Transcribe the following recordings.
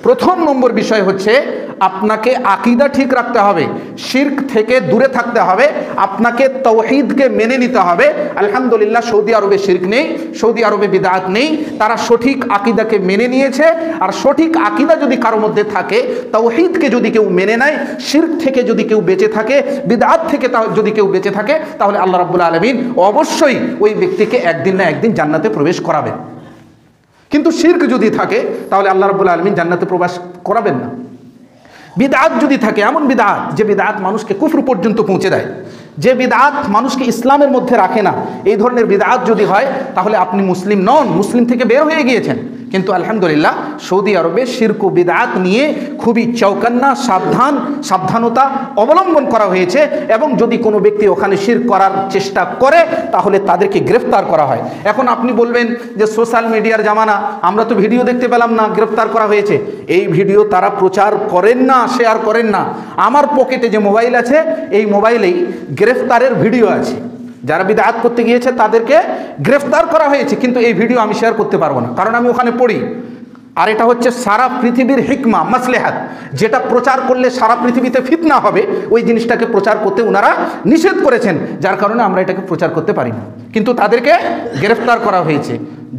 প্রথম নম্বর বিষয় হচ্ছে আপনাকে আকীদা ঠিক রাখতে হবে, শিরক থেকে দূরে থাকতে হবে, আপনাকে তাওহীদকে মেনে নিতে হবে। আলহামদুলিল্লাহ সৌদি আরবে শিরক নেই, সৌদি আরবে বিদআত নেই, তারা সঠিক আকীদাকে মেনে নিয়েছে। আর সঠিক আকীদা যদি কারো মধ্যে থাকে, তাওহীদকে যদি কেউ মেনে নেয়, শিরক থেকে যদি কেউ বেঁচে থাকে, বিদআত থেকে যদি কেউ বেঁচে থাকে, তাহলে আল্লাহ রাব্বুল আলামিন অবশ্যই ওই ব্যক্তিকে একদিন না একদিন জান্নাতে প্রবেশ করাবেন। কিন্তু শিরক যদি থাকে তাহলে আল্লাহ রাব্বুল আলামিন জান্নাতে প্রবেশ করাবেন না। বিদআত যদি থাকে, এমন বিদআত যে বিদআত মানুষকে কুফর পর্যন্ত পৌঁছে দেয়, যে বিদআত মানুষকে ইসলামের মধ্যে রাখে না, এই ধরনের বিদআত যদি হয় তাহলে আপনি মুসলিম নন, মুসলিম থেকে বের হয়ে গিয়েছেন। কিন্তু আলহামদুলিল্লাহ সৌদি আরবে শিরক ও বিদআত নিয়ে খুবই চৌকান্না সাবধানতা অবলম্বন করা হয়েছে, এবং যদি কোনো ব্যক্তি ওখানে শিরক করার চেষ্টা করে তাহলে তাদেরকে গ্রেফতার করা হয়। এখন আপনি বলবেন যে সোশ্যাল মিডিয়ার জামানা, আমরা তো ভিডিও দেখতে পেলাম না, গ্রেফতার করা হয়েছে। এই ভিডিও তারা প্রচার করেন না, শেয়ার করেন না। আমার পকেটে যে মোবাইল আছে, এই মোবাইলেই গ্রেফতারের ভিডিও আছে। যারা বিদআত করতে গিয়েছে তাদেরকে গ্রেফতার করা হয়েছে, কিন্তু এই ভিডিও আমি শেয়ার করতে পারবো না, কারণ আমি ওখানে পড়ি। আর এটা হচ্ছে সারা পৃথিবীর হিকমা, মাসলেহাত, যেটা প্রচার করলে সারা পৃথিবীতে ফিতনা হবে, ওই জিনিসটাকে প্রচার করতে ওনারা নিষেধ করেছেন, যার কারণে আমরা এটাকে প্রচার করতে পারি না। কিন্তু তাদেরকে গ্রেফতার করা হয়েছে।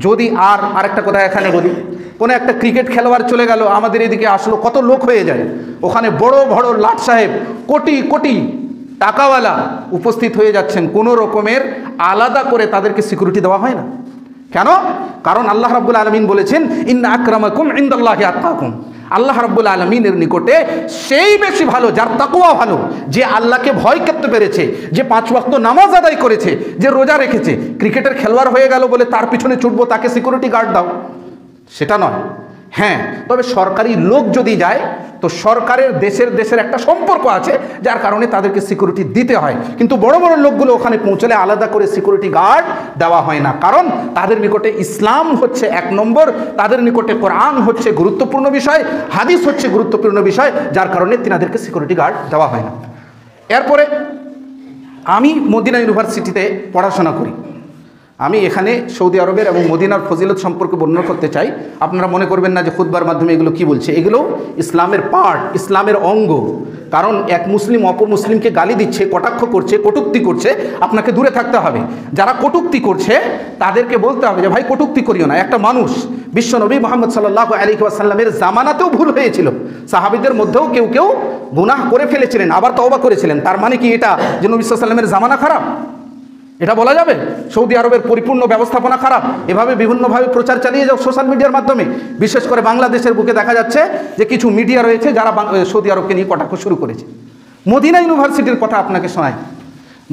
যদি আরেকটা কথা এখানে বলি, কোনো একটা ক্রিকেট খেলোয়াড় চলে গেল, আমাদের এদিকে আসলো, কত লোক হয়ে যায়, ওখানে বড় বড় লাট সাহেব, কোটি কোটি টাকাওয়ালা উপস্থিত হয়ে যাচ্ছেন, কোনো রকমের আলাদা করে তাদেরকে সিকিউরিটি দেওয়া হয় না। কেন? কারণ আল্লাহ রাব্বুল আলামিন বলেছেন, ইন্না আকরামাকুম ইনদাল্লাহি আতকাকুম। আল্লাহ রাব্বুল আলামিনের নিকটে সেই বেশি ভালো যার তাকওয়া ভালো, যে আল্লাহকে ভয় করতে পেরেছে, যে 5 ওয়াক্ত নামাজ আদায় করেছে, যে রোজা রেখেছে। ক্রিকেটের খেলোয়াড় হয়ে গেল বলে তার পিছনে ছুটবো, তাকে সিকিউরিটি গার্ড দাও, সেটা নয়। হ্যাঁ, তবে সরকারি লোক যদি যায় তো সরকারের দেশের একটা সম্পর্ক আছে, যার কারণে তাদেরকে সিকিউরিটি দিতে হয়। কিন্তু বড় বড় লোকগুলো ওখানে পৌঁছলে আলাদা করে সিকিউরিটি গার্ড দেওয়া হয় না, কারণ তাদের নিকটে ইসলাম হচ্ছে 1 নম্বর, তাদের নিকটে কোরআন হচ্ছে গুরুত্বপূর্ণ বিষয়, হাদিস হচ্ছে গুরুত্বপূর্ণ বিষয়, যার কারণে তিনাদেরকে সিকিউরিটি গার্ড দেওয়া হয় না। এরপরে আমি মদিনা ইউনিভার্সিটিতে পড়াশোনা করি। আমি এখানে সৌদি আরবের এবং মদিনার ফজিলত সম্পর্কে বর্ণনা করতে চাই। আপনারা মনে করবেন না যে খুতবার মাধ্যমে এগুলো কি বলছে, এগুলো ইসলামের পার্ট, ইসলামের অঙ্গ। কারণ এক মুসলিম অপর মুসলিমকে গালি দিচ্ছে, কটাক্ষ করছে, কটূক্তি করছে, আপনাকে দূরে থাকতে হবে। যারা কটূক্তি করছে তাদেরকে বলতে হবে যে ভাই কটূক্তি করিও না। একটা মানুষ, বিশ্বনবী মুহাম্মদ সাল্লাল্লাহু আলাইহি ওয়াসাল্লামের জামানাতেও ভুল হয়েছিল, সাহাবীদের মধ্যেও কেউ কেউ গুনাহ করে ফেলেছিলেন, আবার তওবা করেছিলেন। তার মানে কি এটা যে নবী সাল্লাল্লাহু আলাইহি ওয়াসাল্লামের জামানা খারাপ? এটা বলা যাবে? সৌদি আরবের পরিপূর্ণ ব্যবস্থাপনা খারাপ? এভাবে বিভিন্নভাবে প্রচার চালিয়ে যাও সোশ্যাল মিডিয়ার মাধ্যমে। বিশেষ করে বাংলাদেশের বুকে দেখা যাচ্ছে যে কিছু মিডিয়া রয়েছে যারা সৌদি আরবকে নিয়ে কটাক্ষ শুরু করেছে। মদিনা ইউনিভার্সিটির কথা আপনাকে শোনায়।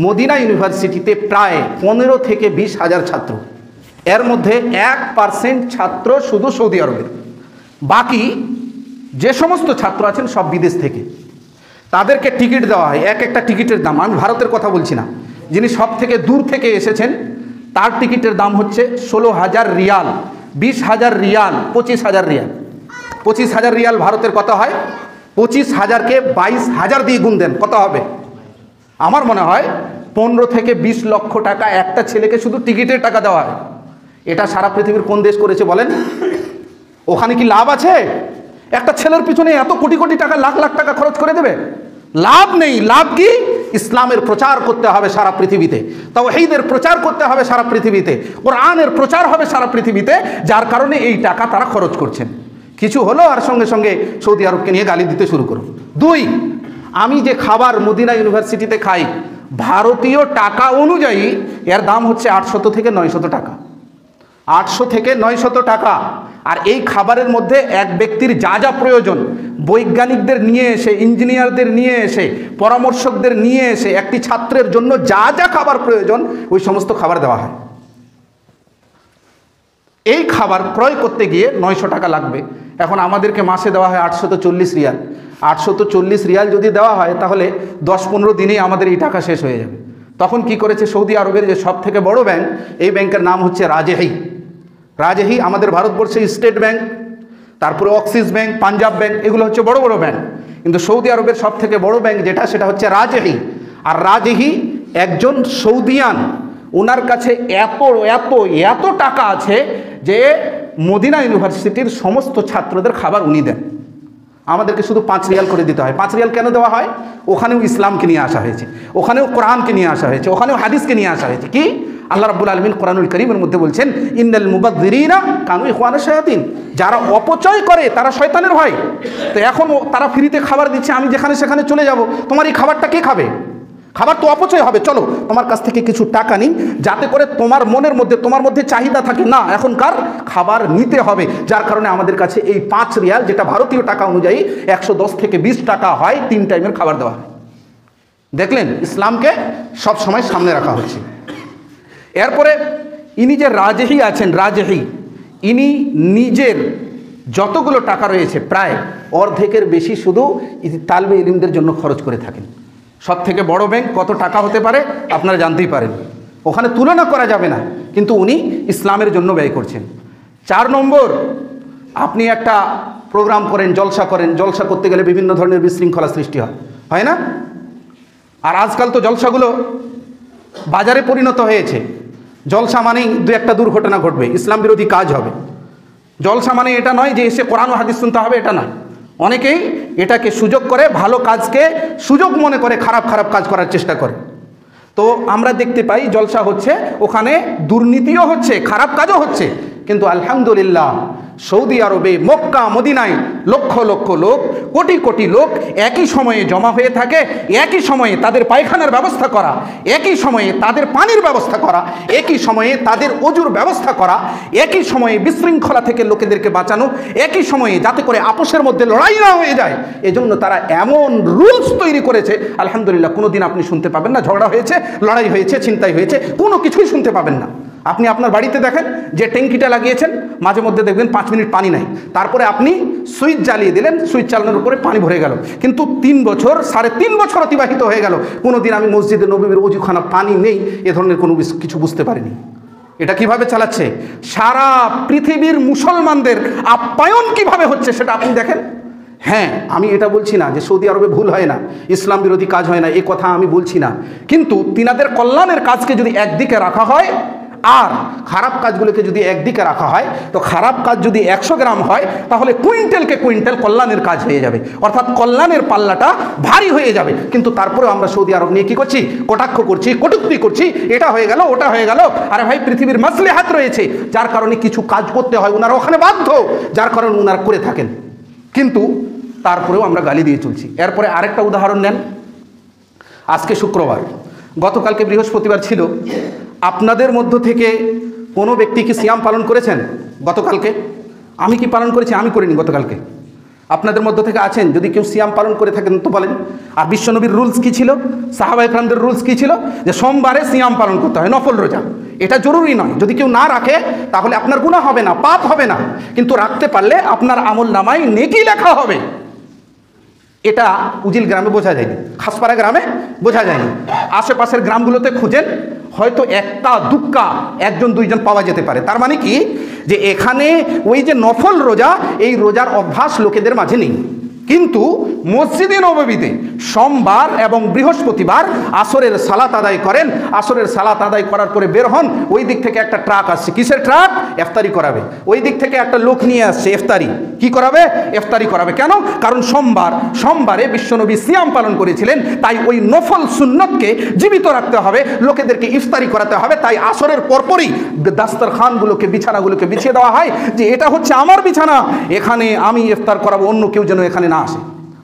মদিনা ইউনিভার্সিটিতে প্রায় 15 থেকে 20 হাজার ছাত্র, এর মধ্যে 1% ছাত্র শুধু সৌদি আরবের, বাকি যে সমস্ত ছাত্র আছেন সব বিদেশ থেকে। তাদেরকে টিকিট দেওয়া হয়, একটা টিকিটের দাম, আমি ভারতের কথা বলছি না, যিনি সব থেকে দূর থেকে এসেছেন তার টিকিটের দাম হচ্ছে 16,000 রিয়াল, 20,000 রিয়াল, 25,000 রিয়াল। 25,000 রিয়াল ভারতের কত হয়? 25,000কে 22,000 দিয়ে গুণ দেন, কত হবে? আমার মনে হয় 15 থেকে 20 লক্ষ টাকা একটা ছেলেকে শুধু টিকিটের টাকা দেওয়া হয়। এটা সারা পৃথিবীর কোন দেশ করেছে বলেন? ওখানে কি লাভ আছে? একটা ছেলের পিছনে এত কোটি কোটি টাকা, লাখ লাখ টাকা খরচ করে দেবে? লাভ নেই। লাভ কি? ইসলামের প্রচার করতে হবে সারা পৃথিবীতে, তাওহীদের প্রচার করতে হবে সারা পৃথিবীতে, কোরআনের প্রচার হবে সারা পৃথিবীতে, যার কারণে এই টাকা তারা খরচ করছেন। কিছু হলো আর সঙ্গে সঙ্গে সৌদি আরবকে নিয়ে গালি দিতে শুরু করো। 2, আমি যে খাবার মদিনা ইউনিভার্সিটিতে খাই, ভারতীয় টাকা অনুযায়ী এর দাম হচ্ছে 800 থেকে 900 টাকা। 800 থেকে 900 টাকা। আর এই খাবারের মধ্যে এক ব্যক্তির যা যা প্রয়োজন, বৈজ্ঞানিকদের নিয়ে এসে, ইঞ্জিনিয়ারদের নিয়ে এসে, পরামর্শকদের নিয়ে এসে, একটি ছাত্রের জন্য যা যা খাবার প্রয়োজন ওই সমস্ত খাবার দেওয়া হয়। এই খাবার ক্রয় করতে গিয়ে 900 টাকা লাগবে। এখন আমাদেরকে মাসে দেওয়া হয় 840 রিয়াল। 840 রিয়াল যদি দেওয়া হয় তাহলে 10-15 দিনেই আমাদের এই টাকা শেষ হয়ে যাবে। তখন কি করেছে সৌদি আরবের যে সব থেকে বড় ব্যাংক, এই ব্যাংকের নাম হচ্ছে রাজেহি। রাজেহি আমাদের ভারতবর্ষে স্টেট ব্যাংক, তারপরে অক্সিস ব্যাংক, পাঞ্জাব ব্যাংক, এগুলো হচ্ছে বড় বড় ব্যাংক। কিন্তু সৌদি আরবের সব থেকে বড় ব্যাংক যেটা, সেটা হচ্ছে রাজেহি। আর রাজেহি একজন সৌদিয়ান, ওনার কাছে এত এত এত টাকা আছে যে মদিনা ইউনিভার্সিটির সমস্ত ছাত্রদের খাবার উনি দেন। আমাদেরকে শুধু 5 রিয়াল করে দিতে হয়। 5 রিয়াল কেন দেওয়া হয়? ওখানেও ইসলামকে নিয়ে আসা হয়েছে, ওখানেও কোরআনকে নিয়ে আসা হয়েছে, ওখানেও হাদিসকে নিয়ে আসা হয়েছে। কি আল্লাহ রাব্বুল আলামিন কোরআনুল কারীমের মধ্যে বলছেন, ইন্নাল মুবাযযিরিনা কানু ইখওয়ানাশ শায়াতিন, যারা অপচয় করে তারা শয়তানের ভাই। তো এখন তারা ফ্রিতে খাবার দিচ্ছে, আমি যেখানে সেখানে চলে যাব, তোমার এই খাবারটা কে খাবে? খাবার তো অপচয় হবে। চলো তোমার কাছ থেকে কিছু টাকা নিই, যাতে করে তোমার মনের মধ্যে, তোমার মধ্যে চাহিদা থাকে না এখনকার খাবার নিতে হবে। যার কারণে আমাদের কাছে এই 5 রিয়াল, যেটা ভারতীয় টাকা অনুযায়ী 110 থেকে 20 টাকা হয়, 3 টাইমের খাবার দেওয়া হয়। দেখলেন, ইসলামকে সব সময় সামনে রাখা হচ্ছে। এরপরে ইনি যে রাজেহি আছেন, রাজেহি, ইনি নিজের যতগুলো টাকা রয়েছে প্রায় অর্ধেকের বেশি শুধু তালবে ইলমদের জন্য খরচ করে থাকেন। সব থেকে বড় ব্যাংক কত টাকা হতে পারে আপনারা জানতেই পারেন, ওখানে তুলনা করা যাবে না, কিন্তু উনি ইসলামের জন্য ব্যয় করছেন। 4 নম্বর, আপনি একটা প্রোগ্রাম করেন, জলসা করেন, জলসা করতে গেলে বিভিন্ন ধরনের বিশৃঙ্খলা সৃষ্টি হয় না? আর আজকাল তো জলসাগুলো বাজারে পরিণত হয়েছে। জলসা মানেই 2-1টা দুর্ঘটনা ঘটবে, ইসলাম বিরোধী কাজ হবে। জলসা মানে এটা নয় যে এসে কোরআন ও হাদিস শুনতে হবে, এটা নয়। অনেকেই এটাকে সুযোগ করে, ভালো কাজকে সুযোগ মনে করে খারাপ খারাপ কাজ করার চেষ্টা করে। তো আমরা দেখতে পাই জলসা হচ্ছে, ওখানে দুর্নীতিও হচ্ছে, খারাপ কাজও হচ্ছে। কিন্তু আলহামদুলিল্লাহ সৌদি আরবে, মক্কা, মদিনায় লক্ষ লক্ষ লোক, কোটি কোটি লোক একই সময়ে জমা হয়ে থাকে। একই সময়ে তাদের পায়খানার ব্যবস্থা করা, একই সময়ে তাদের পানির ব্যবস্থা করা, একই সময়ে তাদের অজুর ব্যবস্থা করা, একই সময়ে বিশৃঙ্খলা থেকে লোকেদেরকে বাঁচানো, একই সময়ে যাতে করে আপোষের মধ্যে লড়াই না হয়ে যায়, এজন্য তারা এমন রুলস তৈরি করেছে। আলহামদুলিল্লাহ, কোনো দিন আপনি শুনতে পাবেন না ঝগড়া হয়েছে, লড়াই হয়েছে, ছিনতাই হয়েছে, কোনো কিছুই শুনতে পাবেন না। আপনি আপনার বাড়িতে দেখেন, যে ট্যাঙ্কিটা লাগিয়েছেন, মাঝে মধ্যে দেখবেন 5 মিনিট পানি নাই, তারপরে আপনি সুইচ জ্বালিয়ে দিলেন, সুইচ চালানোর উপরে পানি ভরে গেল। কিন্তু 3 বছর, 3.5 বছর অতিবাহিত হয়ে গেল, কোনো দিন আমি মসজিদে নববীর অজুখানা পানি নেই এ ধরনের কোনো কিছু বুঝতে পারিনি। এটা কিভাবে চালাচ্ছে? সারা পৃথিবীর মুসলমানদের আপ্যায়ন কিভাবে হচ্ছে সেটা আপনি দেখেন। হ্যাঁ, আমি এটা বলছি না যে সৌদি আরবে ভুল হয় না, ইসলাম বিরোধী কাজ হয় না, এ কথা আমি বলছি না। কিন্তু তিনাদের কল্যাণের কাজকে যদি একদিকে রাখা হয় আর খারাপ কাজগুলোকে যদি একদিকে রাখা হয়, তো খারাপ কাজ যদি 100 গ্রাম হয়, তাহলে কুইন্টালকে কুইন্টাল কল্যাণের কাজ হয়ে যাবে, অর্থাৎ কল্যাণের পাল্লাটা ভারী হয়ে যাবে। কিন্তু তারপরেও আমরা সৌদি আরব নিয়ে কি করছি? কটাক্ষ করছি, কটূক্তি করছি, এটা হয়ে গেল, ওটা হয়ে গেল। আরে ভাই, পৃথিবীর মাসলিহাত রয়েছে, যার কারণে কিছু কাজ করতে হয়, ওনারা ওখানে বাধ্য, যার কারণে ওনারা করে থাকেন। কিন্তু তারপরেও আমরা গালি দিয়ে চলছি। এরপরে আরেকটা উদাহরণ নেন। আজকে শুক্রবার, গতকালকে বৃহস্পতিবার ছিল। আপনাদের মধ্য থেকে কোনো ব্যক্তি কি সিয়াম পালন করেছেন গতকালকে? আমি কি পালন করেছি? আমি করিনি গতকালকে। আপনাদের মধ্য থেকে আছেন, যদি কেউ সিয়াম পালন করে থাকেন তো বলেন। আর বিশ্বনবীর রুলস কি ছিল? সাহাবায়ে কেরামদের রুলস কি ছিল? যে সোমবারে সিয়াম পালন করতে হয়, নফল রোজা। এটা জরুরি নয়, যদি কেউ না রাখে তাহলে আপনার গুনাহ হবে না, পাপ হবে না, কিন্তু রাখতে পারলে আপনার আমল নামায় নেকি লেখা হবে। এটা উজিল গ্রামে বোঝা যায়নি, খাসপাড়া গ্রামে বোঝা যায়নি। আশেপাশের গ্রামগুলোতে খুঁজেন, হয়তো 1-2 একজন 2জন পাওয়া যেতে পারে। তার মানে কি, যে এখানে ওই যে নফল রোজা, এই রোজার অভ্যাস লোকেদের মাঝে নেই। কিন্তু মসজিদে নববীতে সোমবার এবং বৃহস্পতিবার আসরের সালাত আদায় করেন। আসরের সালাত আদায় করার পরে বের হন, ওই দিক থেকে একটা ট্রাক আসছে। কিসের ট্রাক? ইফতারি করাবে। ওই দিক থেকে একটা লোক নিয়ে আসছে, ইফতারি কি করাবে? ইফতারি করাবে। কেন? কারণ সোমবারে বিশ্বনবী সিয়াম পালন করেছিলেন, তাই ওই নফল সুন্নতকে জীবিত রাখতে হবে, লোকেদেরকে ইফতারি করাতে হবে। তাই আসরের পরপরই দাস্তারখানগুলোকে, বিছানাগুলোকে বিছিয়ে দেওয়া হয়, যে এটা হচ্ছে আমার বিছানা, এখানে আমি ইফতার করাবো, অন্য কেউ যেন এখানে না আসে।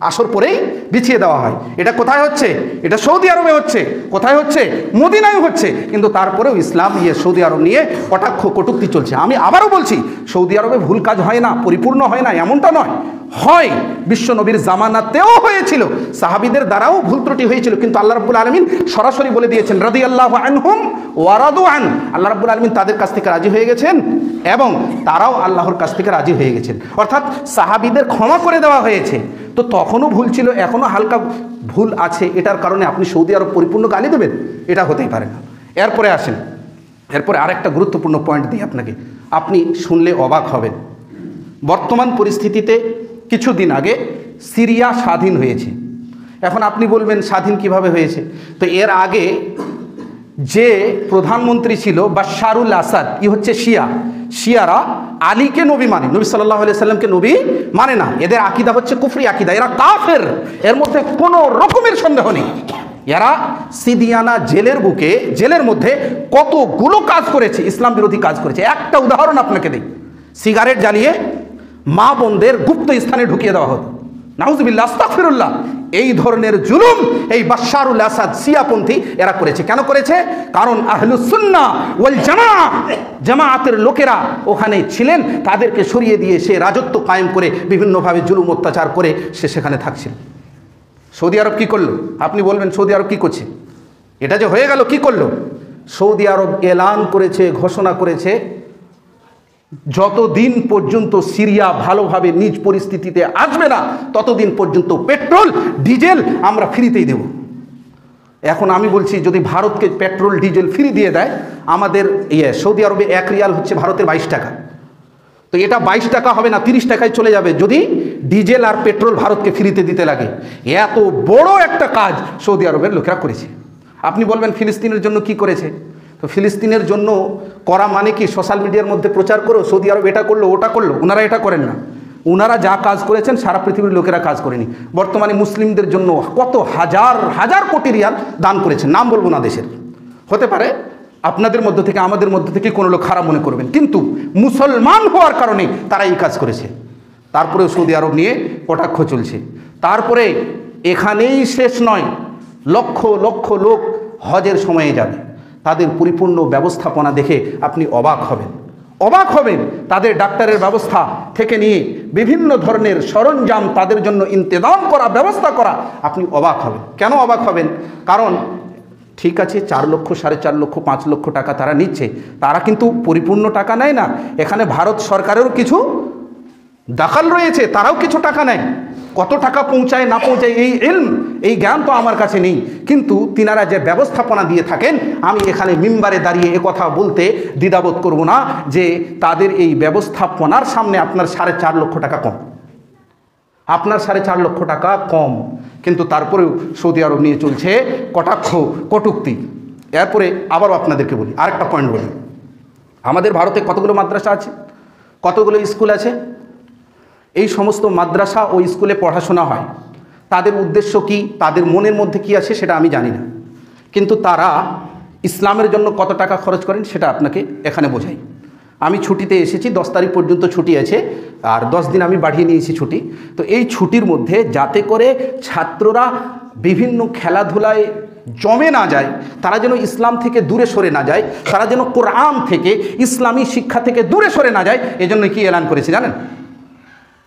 আসর পরেই বিছিয়ে দেওয়া হয়। এটা কোথায় হচ্ছে? এটা সৌদি আরবে হচ্ছে। কোথায় হচ্ছে? মদিনায় হচ্ছে। কিন্তু তারপরেও ইসলাম সৌদি আরব নিয়ে কটাক্ষ কটূক্তি চলছে। আমি আবারও বলছি, সৌদি আরবে ভুল কাজ হয় না, পরিপূর্ণ হয় না এমনটা নয়, হয়। বিশ্বনবীর জামানাতেও হয়েছিল, সাহাবীদের দ্বারাও ভুল ত্রুটি হয়েছিল, কিন্তু আল্লাহ রাব্বুল আলামিন সরাসরি বলে দিয়েছেন, রাদিয়াল্লাহু আনহুম ওয়া রাদু আন। আল্লাহ রাব্বুল আলামিন তাদের কাছ থেকে রাজি হয়ে গেছেন এবং তারাও আল্লাহর কাছ থেকে রাজি হয়ে গেছেন, অর্থাৎ সাহাবীদের ক্ষমা করে দেওয়া হয়েছে। তো তখনও ভুল ছিল, এখনও হালকা ভুল আছে, এটার কারণে আপনি সৌদি আরব পরিপূর্ণ গালি দেবেন? এটা হতেই পারে না। এরপরে আসেন, এরপরে আরেকটা গুরুত্বপূর্ণ পয়েন্ট দিই আপনাকে, আপনি শুনলে অবাক হবেন। বর্তমান পরিস্থিতিতে কিছুদিন আগে সিরিয়া স্বাধীন হয়েছে। এখন আপনি বলবেন স্বাধীন কিভাবে হয়েছে? তো এর আগে যে প্রধানমন্ত্রী ছিল বাশারুল আসাদ, ই হচ্ছে শিয়া, শিয়ারা আলীকে নবী মানে, নবী সাল্লাল্লাহু আলাইহি সাল্লামকে নবী মানে না। এদের আকীদা হচ্ছে কুফরি আকীদা, এরা কাফের, এর মধ্যে কোনো রকমের সন্দেহ নেই। এরা সিদিয়ানা জেলের বুকে, জেলের মধ্যে কতগুলো কাজ করেছে, ইসলাম বিরোধী কাজ করেছে। একটা উদাহরণ আপনাকে দিই, সিগারেট জ্বালিয়ে মা বোনদের গুপ্ত স্থানে ঢুকিয়ে দেওয়া হতো। নাউজুবিল্লাহ, আস্তাগফিরুল্লাহ। এই ধরনের জুলুম এই বাশারুল আসাদ শিয়াপন্থী এরা করেছে। কেন করেছে? কারণ আহলুস সুন্নাহ ওয়াল জামাআতের লোকেরা ওখানে ছিলেন, তাদেরকে সরিয়ে দিয়ে সে রাজত্ব কায়েম করে বিভিন্নভাবে জুলুম অত্যাচার করে সে সেখানে থাকছিল। সৌদি আরব কি করলো? আপনি বলবেন সৌদি আরব কি করছে? এটা যে হয়ে গেল, কি করলো? সৌদি আরব এলান করেছে, ঘোষণা করেছে, যতদিন পর্যন্ত সিরিয়া ভালোভাবে নিজ পরিস্থিতিতে আসবে না ততদিন পর্যন্ত পেট্রোল ডিজেল আমরা ফ্রিতেই দেব। এখন আমি বলছি, যদি ভারতকে পেট্রোল ডিজেল ফ্রি দিয়ে দেয়, আমাদের সৌদি আরবে 1 রিয়াল হচ্ছে ভারতের 22 টাকা, তো এটা 22 টাকা হবে না, 30 টাকায় চলে যাবে যদি ডিজেল আর পেট্রোল ভারতকে ফ্রিতে দিতে লাগে। এত বড় একটা কাজ সৌদি আরবের লোকেরা করেছে। আপনি বলবেন ফিলিস্তিনের জন্য কি করেছে? তো ফিলিস্তিনের জন্য করা মানে কি সোশ্যাল মিডিয়ার মধ্যে প্রচার করো সৌদি আরব এটা করলো ওটা করলো? ওনারা এটা করেন না। ওনারা যা কাজ করেছেন সারা পৃথিবীর লোকেরা কাজ করেনি। বর্তমানে মুসলিমদের জন্য কত হাজার হাজার কোটি রিয়াল দান করেছেন, নাম বলবো না দেশের। হতে পারে আপনাদের মধ্য থেকে, আমাদের মধ্য থেকে কোনো লোক খারাপ মনে করবেন, কিন্তু মুসলমান হওয়ার কারণে তারা এই কাজ করেছে। তারপরেও সৌদি আরব নিয়ে কটাক্ষ চলছে। তারপরে এখানেই শেষ নয়, লক্ষ লক্ষ লোক হজের সময়ে যাবে, তাদের পরিপূর্ণ ব্যবস্থাপনা দেখে আপনি অবাক হবেন, অবাক হবেন। তাদের ডাক্তারের ব্যবস্থা থেকে নিয়ে বিভিন্ন ধরনের সরঞ্জাম তাদের জন্য ইন্তেজাম করা, ব্যবস্থা করা, আপনি অবাক হবেন। কেন অবাক হবেন? কারণ ঠিক আছে 4 লক্ষ, 4.5 লক্ষ, 5 লক্ষ টাকা তারা নিচ্ছে, তারা কিন্তু পরিপূর্ণ টাকা নেয় না। এখানে ভারত সরকারেরও কিছু দাখাল রয়েছে, তারাও কিছু টাকা নেয়। কত টাকা পৌঁছায় না পৌঁছায় এই জ্ঞান তো আমার কাছে নেই, কিন্তু তিনারা যে ব্যবস্থাপনা দিয়ে থাকেন, আমি এখানে মিম্বারে দাঁড়িয়ে একথা বলতে দ্বিধাবোধ করব না যে তাদের এই ব্যবস্থাপনার সামনে আপনার 4.5 লক্ষ টাকা কম, আপনার 4.5 লক্ষ টাকা কম। কিন্তু তারপরেও সৌদি আরব নিয়ে চলছে কটাক্ষ, কটূক্তি। এরপরে আবারও আপনাদেরকে বলি, আরেকটা পয়েন্ট বলি, আমাদের ভারতে কতগুলো মাদ্রাসা আছে, কতগুলো স্কুল আছে। এই সমস্ত মাদ্রাসা ও স্কুলে পড়াশোনা হয়, তাদের উদ্দেশ্য কি, তাদের মনের মধ্যে কি আছে সেটা আমি জানি না, কিন্তু তারা ইসলামের জন্য কত টাকা খরচ করেন সেটা আপনাকে এখানে বোঝাই। আমি ছুটিতে এসেছি, 10 তারিখ পর্যন্ত ছুটি আছে, আর 10 দিন আমি বাড়িয়ে নিয়েছি ছুটি। তো এই ছুটির মধ্যে যাতে করে ছাত্ররা বিভিন্ন খেলাধুলায় জমে না যায়, তারা যেন ইসলাম থেকে দূরে সরে না যায়, তারা যেন কোরআন থেকে, ইসলামী শিক্ষা থেকে দূরে সরে না যায়, এজন্য কি এলান করেছে জানেন?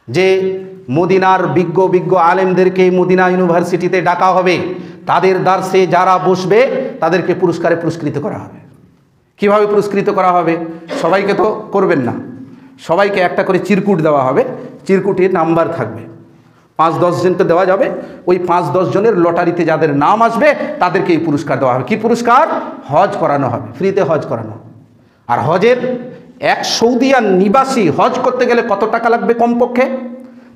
যে মদিনার বিজ্ঞ বিজ্ঞ আলেমদেরকে মদিনা ইউনিভার্সিটিতে ডাকা হবে, তাদের দার্সে যারা বসবে তাদেরকে পুরস্কারে পুরস্কৃত করা হবে। কিভাবে পুরস্কৃত করা হবে? সবাইকে তো করবেন না, সবাইকে একটা করে চিরকুট দেওয়া হবে, চিরকুটের নাম্বার থাকবে, 5-10 জনকে দেওয়া যাবে। ওই 5-10 জনের লটারিতে যাদের নাম আসবে তাদেরকে এই পুরস্কার দেওয়া হবে। কি পুরস্কার? হজ করানো হবে, ফ্রিতে হজ করানো। আর হজের এক সৌদিয়ান নিবাসী হজ করতে গেলে কত টাকা লাগবে কমপক্ষে?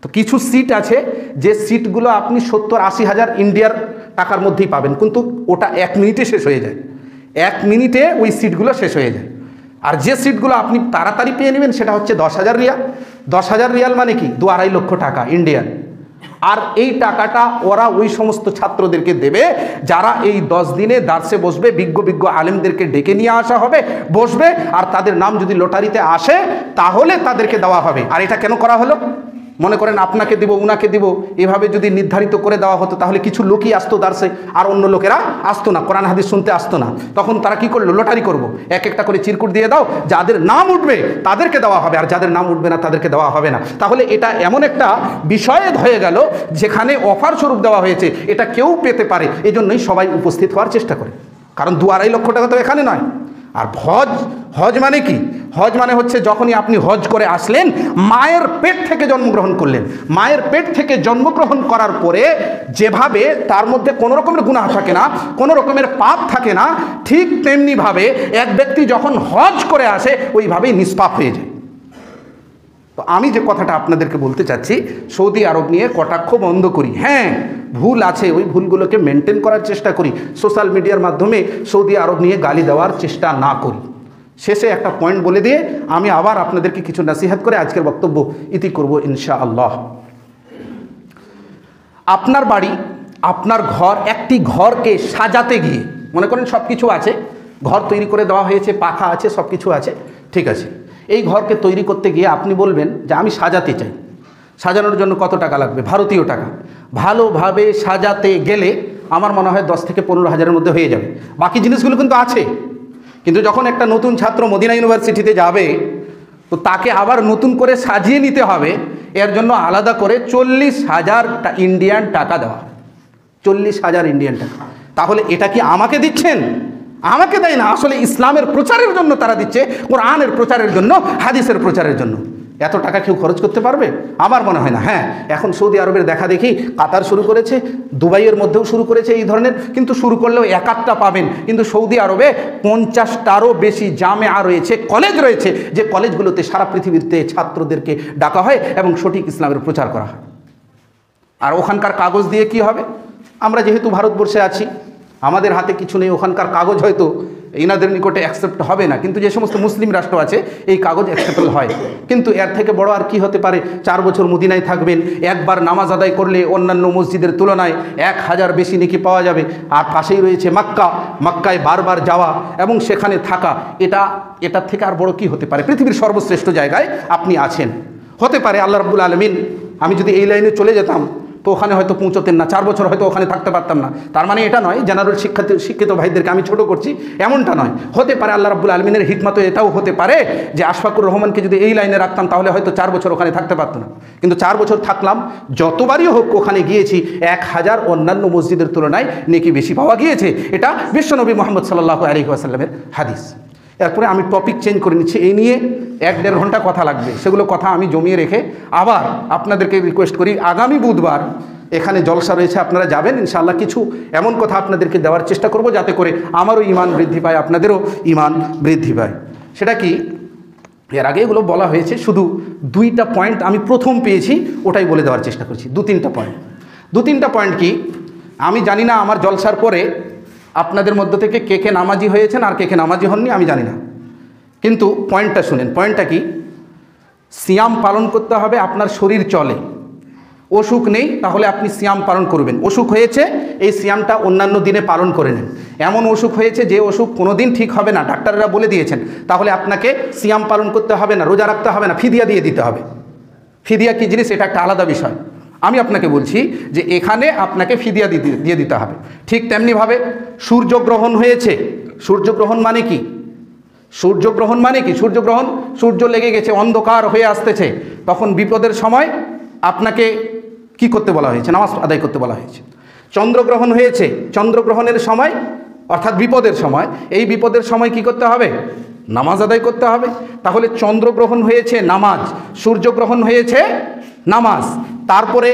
তো কিছু সিট আছে যে সিটগুলো আপনি 70-80 হাজার ইন্ডিয়ার টাকার মধ্যেই পাবেন, কিন্তু ওটা 1 মিনিটে শেষ হয়ে যায়, 1 মিনিটে ওই সিটগুলো শেষ হয়ে যায়। আর যে সিটগুলো আপনি তাড়াতাড়ি পেয়ে নেবেন সেটা হচ্ছে 10,000 রিয়াল। 10,000 রিয়াল মানে কি? 2-2.5 লক্ষ টাকা ইন্ডিয়ান। আর এই টাকাটা ওরা ওই সমস্ত ছাত্রদেরকে দেবে যারা এই 10 দিনে দার্সে বসবে, বিজ্ঞ বিজ্ঞ আলেমদেরকে ডেকে নিয়ে আসা হবে, বসবে, আর তাদের নাম যদি লটারিতে আসে তাহলে তাদেরকে দেওয়া হবে। আর এটা কেন করা হলো? মনে করেন আপনাকে দিব, উনাকে দিব, এভাবে যদি নির্ধারিত করে দেওয়া হতো তাহলে কিছু লোকই আসতো দার্সে, আর অন্য লোকেরা আসতো না, কোরআন হাদিস শুনতে আসতো না। তখন তারা কি করলো? লটারি করব, এক একটা করে চিরকুট দিয়ে দাও, যাদের নাম উঠবে তাদেরকে দেওয়া হবে, আর যাদের নাম উঠবে না তাদেরকে দেওয়া হবে না। তাহলে এটা এমন একটা বিষয় হয়ে গেল যেখানে অফার স্বরূপ দেওয়া হয়েছে, এটা কেউ পেতে পারে, এই জন্যই সবাই উপস্থিত হওয়ার চেষ্টা করে। কারণ 2-2.5 লক্ষ টাকা তো এখানে নয়। আর হজ মানে কি? হজ মানে হচ্ছে যখনই আপনি হজ করে আসলেন, মায়ের পেট থেকে জন্মগ্রহণ করলেন, মায়ের পেট থেকে জন্মগ্রহণ করার পরে যেভাবে তার মধ্যে কোনো রকমের গুনাহ থাকে না, কোনো রকমের পাপ থাকে না, ঠিক তেমনিভাবে এক ব্যক্তি যখন হজ করে আসে ওইভাবেই নিষ্পাপ হয়ে যায়। তো আমি যে কথাটা আপনাদেরকে বলতে চাচ্ছি, সৌদি আরব নিয়ে কটাক্ষ বন্ধ করি। হ্যাঁ, ভুল আছে, ওই ভুলগুলোকে মেনটেন করার চেষ্টা করি, সোশ্যাল মিডিয়ার মাধ্যমে সৌদি আরব নিয়ে গালি দেওয়ার চেষ্টা না করি, শেষে একটা পয়েন্ট বলে দিয়ে আমি আবার আপনাদেরকে কিছু নসিহত করে আজকের বক্তব্য ইতি করব ইনশাআল্লাহ। আপনার বাড়ি, আপনার ঘর, একটি ঘরকে সাজাতে গিয়ে মনে করেন সব কিছু আছে, ঘর তৈরি করে দেওয়া হয়েছে, পাখা আছে, সব কিছু আছে, ঠিক আছে। এই ঘরকে তৈরি করতে গিয়ে আপনি বলবেন যে আমি সাজাতে চাই, সাজানোর জন্য কত টাকা লাগবে? ভারতীয় টাকা। ভালোভাবে সাজাতে গেলে আমার মনে হয় 10 থেকে 15 হাজারের মধ্যে হয়ে যাবে। বাকি জিনিসগুলো কিন্তু আছে, কিন্তু যখন একটা নতুন ছাত্র মদিনা ইউনিভার্সিটিতে যাবে তো তাকে আবার নতুন করে সাজিয়ে নিতে হবে, এর জন্য আলাদা করে 40,000 ইন্ডিয়ান টাকা দেওয়া, 40,000 ইন্ডিয়ান টাকা। তাহলে এটা কি আমাকে দিচ্ছেন? আমাকে দেয় না, আসলে ইসলামের প্রচারের জন্য তারা দিচ্ছে, কোরআনের প্রচারের জন্য, হাদিসের প্রচারের জন্য। এত টাকা কেউ খরচ করতে পারবে? আমার মনে হয় না। হ্যাঁ, এখন সৌদি আরবের দেখা দেখি কাতার শুরু করেছে, দুবাইয়ের মধ্যেও শুরু করেছে এই ধরনের, কিন্তু শুরু করলেও এক আধটা পাবেন। কিন্তু সৌদি আরবে 50টারও বেশি জামেআ রয়েছে, কলেজ রয়েছে, যে কলেজগুলোতে সারা পৃথিবীতে ছাত্রদেরকে ডাকা হয় এবং সঠিক ইসলামের প্রচার করা হয়। আর ওখানকার কাগজ দিয়ে কি হবে? আমরা যেহেতু ভারতবর্ষে আছি, আমাদের হাতে কিছু নেই, ওখানকার কাগজ হয়তো এনাদের নিকটে অ্যাকসেপ্ট হবে না, কিন্তু যে সমস্ত মুসলিম রাষ্ট্র আছে এই কাগজ অ্যাকসেপ্টেবল হয়। কিন্তু এর থেকে বড় আর কি হতে পারে? 4 বছর মদিনায় থাকবেন, একবার নামাজ আদায় করলে অন্যান্য মসজিদের তুলনায় 1000 বেশি নেকি পাওয়া যাবে। আর পাশেই রয়েছে মক্কা, মক্কায় বারবার যাওয়া এবং সেখানে থাকা, এটার থেকে আর বড় কি হতে পারে? পৃথিবীর সর্বশ্রেষ্ঠ জায়গায় আপনি আছেন। হতে পারে আল্লাহ রাব্বুল আলামিন, আমি যদি এই লাইনে চলে যেতাম তো ওখানে হয়তো পৌঁছতেন না, 4 বছর হয়তো ওখানে থাকতে পারতাম না। তার মানে এটা নয় জেনারেল শিক্ষিত ভাইদেরকে আমি ছোট করছি, এমনটা নয়। হতে পারে আল্লাহ রাব্বুল আলামিনের হিকমত এটাও হতে পারে যে আশফাকুর রহমানকে যদি এই লাইনে রাখতাম তাহলে হয়তো 4 বছর ওখানে থাকতে পারতো না। কিন্তু 4 বছর থাকলাম, যতবারই হোক ওখানে গিয়েছি 1000 অন্যান্য মসজিদের তুলনায় নেকি বেশি পাওয়া গিয়েছে। এটা বিশ্বনবী মুহাম্মদ সাল্লাল্লাহু আলাইহি ওয়াসাল্লামের হাদিস। এরপরে আমি টপিক চেঞ্জ করে নিচ্ছি, এই নিয়ে 1-1.5 ঘন্টা কথা লাগবে, সেগুলো কথা আমি জমিয়ে রেখে আবার আপনাদেরকে রিকোয়েস্ট করি, আগামী বুধবার এখানে জলসা রয়েছে, আপনারা যাবেন ইনশাআল্লাহ। কিছু এমন কথা আপনাদেরকে দেওয়ার চেষ্টা করব যাতে করে আমারও ঈমান বৃদ্ধি পায়, আপনাদেরও ঈমান বৃদ্ধি পায়। সেটা কি? এর আগে এগুলো বলা হয়েছে, শুধু 2টা পয়েন্ট আমি প্রথম পেয়েছি, ওটাই বলে দেওয়ার চেষ্টা করছি। 2-3টা পয়েন্ট কি? আমি জানি না আমার জলসার পরে আপনাদের মধ্য থেকে কে কে নামাজি হয়েছেন আর কে কে নামাজি হননি আমি জানি না, কিন্তু পয়েন্টটা শুনেন। পয়েন্টটা কি? সিয়াম পালন করতে হবে, আপনার শরীর চলে, অসুখ নেই তাহলে আপনি সিয়াম পালন করবেন। অসুখ হয়েছে, এই সিয়ামটা অন্যান্য দিনে পালন করে নেন। এমন অসুখ হয়েছে যে অসুখ কোনো দিন ঠিক হবে না, ডাক্তাররা বলে দিয়েছেন, তাহলে আপনাকে সিয়াম পালন করতে হবে না, রোজা রাখতে হবে না, ফিদিয়া দিয়ে দিতে হবে। ফিদিয়া কী জিনিস এটা একটা আলাদা বিষয়, আমি আপনাকে বলছি যে এখানে আপনাকে ফিদিয়া দিয়ে দিতে হবে। ঠিক তেমনিভাবে সূর্যগ্রহণ হয়েছে, সূর্যগ্রহণ মানে কি? সূর্যগ্রহণ মানে কি? সূর্য লেগে গেছে, অন্ধকার হয়ে আসতেছে, তখন বিপদের সময় আপনাকে কি করতে বলা হয়েছে? নামাজ আদায় করতে বলা হয়েছে। চন্দ্রগ্রহণ হয়েছে, চন্দ্রগ্রহণের সময় অর্থাৎ বিপদের সময়, এই বিপদের সময় কি করতে হবে? নামাজ আদায় করতে হবে। তাহলে চন্দ্রগ্রহণ হয়েছে নামাজ, সূর্যগ্রহণ হয়েছে নামাজ। তারপরে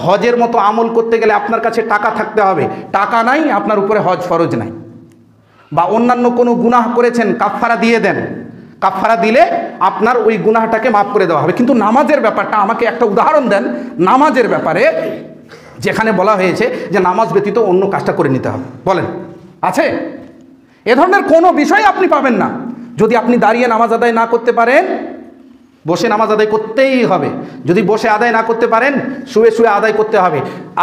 হজের মতো আমল করতে গেলে আপনার কাছে টাকা থাকতে হবে, টাকা নাই, আপনার উপরে হজ ফরজ নাই। বা অন্যান্য কোনো গুনাহ করেছেন, কাফফারা দিয়ে দেন, কাফফারা দিলে আপনার ওই গুনাহটাকে মাফ করে দেওয়া হবে। কিন্তু নামাজের ব্যাপারটা, আমাকে একটা উদাহরণ দেন নামাজের ব্যাপারে, যেখানে বলা হয়েছে যে নামাজ ব্যতীত অন্য কাজটা করে নিতে হবে, বলেন আছে? এ ধরনের কোনো বিষয় আপনি পাবেন না। যদি আপনি দাঁড়িয়ে নামাজ আদায় না করতে পারেন, বসে নামাজ আদায় করতেই হবে। যদি বসে আদায় না করতে পারেন, শুয়ে শুয়ে আদায় করতে হবে।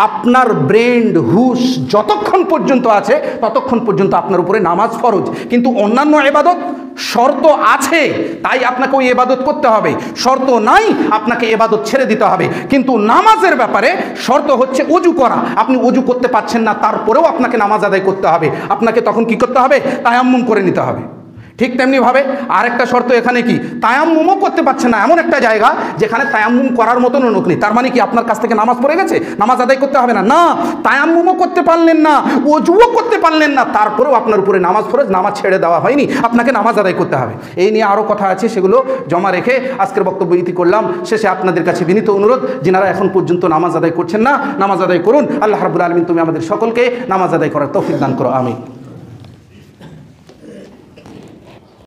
আপনার ব্রেন হুশ যতক্ষণ পর্যন্ত আছে ততক্ষণ পর্যন্ত আপনার উপরে নামাজ ফরজ। কিন্তু অন্যান্য ইবাদত শর্ত আছে, তাই আপনাকে ওই ইবাদত করতে হবে। শর্ত নাই, আপনাকে ইবাদত ছেড়ে দিতে হবে। কিন্তু নামাজের ব্যাপারে শর্ত হচ্ছে ওযু করা। আপনি ওযু করতে পারছেন না, তারপরেও আপনাকে নামাজ আদায় করতে হবে। আপনাকে তখন কি করতে হবে? তায়াম্মুম করে নিতে হবে। ঠিক তেমনিভাবে আরেকটা শর্ত এখানে কি? তায়াম্মুমও করতে পারছেন না, এমন একটা জায়গা যেখানে তায়াম্মুম করার মতন লোক নেই। তার মানে কি আপনার কাছ থেকে নামাজ পড়ে গেছে, নামাজ আদায় করতে হবে না? না, তায়াম্মুমও করতে পারলেন না, ওযুও করতে পারলেন না, তারপরেও আপনার উপরে নামাজ ফরজ, নামাজ ছেড়ে দেওয়া হয়নি, আপনাকে নামাজ আদায় করতে হবে। এই নিয়ে আরও কথা আছে, সেগুলো জমা রেখে আজকের বক্তব্য ইতি করলাম। শেষে আপনাদের কাছে বিনীত অনুরোধ, যিনারা এখন পর্যন্ত নামাজ আদায় করছেন না, নামাজ আদায় করুন। আল্লাহ রাব্বুল আলামিন তুমি আমাদের সকলকে নামাজ আদায় করার তৌফিক দান করো, আমিন।